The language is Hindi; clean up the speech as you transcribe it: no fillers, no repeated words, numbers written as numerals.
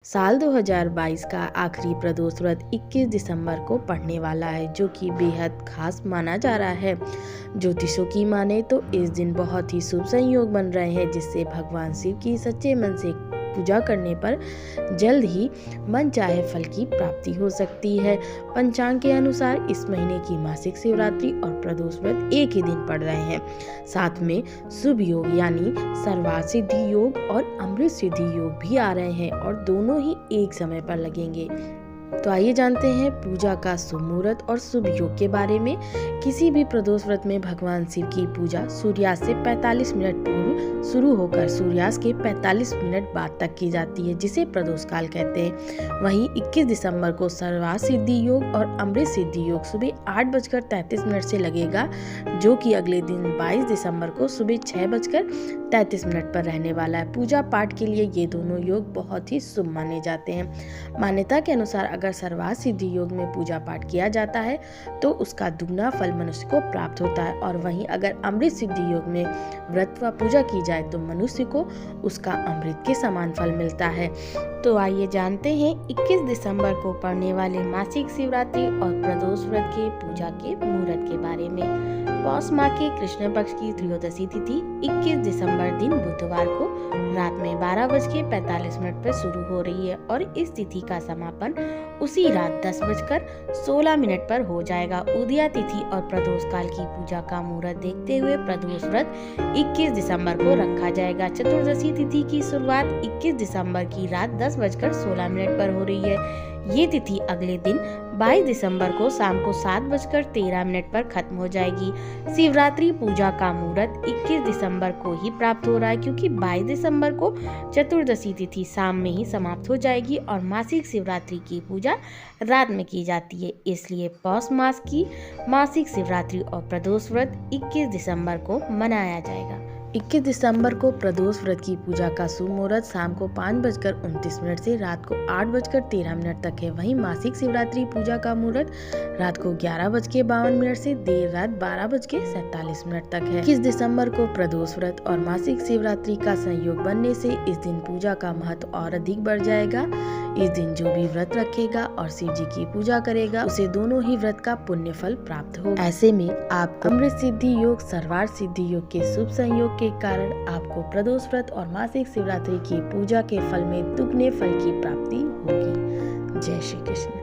साल 2022 का आखिरी प्रदोष व्रत 21 दिसंबर को पड़ने वाला है, जो कि बेहद खास माना जा रहा है। ज्योतिषों की माने तो इस दिन बहुत ही शुभ संयोग बन रहे हैं, जिससे भगवान शिव की सच्चे मन से पूजा करने पर जल्द ही मन चाहे फल की प्राप्ति हो सकती है। पंचांग के अनुसार इस महीने की मासिक शिवरात्रि और प्रदोष व्रत एक ही दिन पड़ रहे हैं। साथ में शुभ योग यानी सर्वार्थ सिद्धि योग और अमृत सिद्धि योग भी आ रहे हैं और दोनों ही एक समय पर लगेंगे। तो आइए जानते हैं पूजा का शुभ मुहूर्त और शुभ योग के बारे में। किसी भी प्रदोष व्रत में भगवान शिव की पूजा सूर्यास्त से 45 मिनट पूर्व शुरू होकर सूर्यास्त के 45 मिनट बाद तक की जाती है, जिसे प्रदोष काल कहते हैं। वहीं 21 दिसंबर को सर्वार्थ सिद्धि योग और अमृत सिद्धि योग सुबह 8:33 से लगेगा, जो कि अगले दिन 22 दिसंबर को सुबह 6:33 पर रहने वाला है। पूजा पाठ के लिए ये दोनों योग बहुत ही शुभ माने जाते हैं। मान्यता के अनुसार अगर सर्वार्थ सिद्धि योग में पूजा पाठ किया जाता है तो उसका दुगना फल मनुष्य को प्राप्त होता है, और वहीं अगर अमृत सिद्धि योग में व्रत व पूजा की जाए तो मनुष्य को उसका अमृत के समान फल मिलता है। तो आइए जानते हैं 21 दिसंबर को पड़ने वाले मासिक शिवरात्रि और प्रदोष व्रत के पूजा के मुहूर्त के बारे में। पौष माह के कृष्ण पक्ष की त्रयोदशी तिथि 21 दिसंबर दिन बुधवार को रात में 12:45 पर शुरू हो रही है और इस तिथि का समापन उसी रात 10:16 पर हो जाएगा। उदया तिथि और प्रदोष काल की पूजा का मुहूर्त देखते हुए प्रदोष व्रत 21 दिसंबर को रखा जाएगा। चतुर्दशी तिथि की शुरुआत 21 दिसंबर की रात 10:16 पर हो रही है। ये तिथि अगले दिन 22 दिसंबर को शाम को 7:13 पर खत्म हो जाएगी। शिवरात्रि पूजा का मुहूर्त 21 दिसंबर को ही प्राप्त हो रहा है, क्योंकि 22 दिसंबर को चतुर्दशी तिथि शाम में ही समाप्त हो जाएगी और मासिक शिवरात्रि की पूजा रात में की जाती है। इसलिए पौष मास की मासिक शिवरात्रि और प्रदोष व्रत 21 दिसंबर को मनाया जाएगा। 21 दिसंबर को प्रदोष व्रत की पूजा का शुभ मुहूर्त शाम को 5:29 से रात को 8:13 तक है। वहीं मासिक शिवरात्रि पूजा का मुहूर्त रात को 11:52 से देर रात 12:47 तक है। 21 दिसंबर को प्रदोष व्रत और मासिक शिवरात्रि का संयोग बनने से इस दिन पूजा का महत्व और अधिक बढ़ जाएगा। इस दिन जो भी व्रत रखेगा और शिव जी की पूजा करेगा, उसे दोनों ही व्रत का पुण्य फल प्राप्त होगा। ऐसे में आपको अमृत सिद्धि योग, सर्वार्थ सिद्धि योग के शुभ संयोग के कारण आपको प्रदोष व्रत और मासिक शिवरात्रि की पूजा के फल में दुगने फल की प्राप्ति होगी। जय श्री कृष्ण।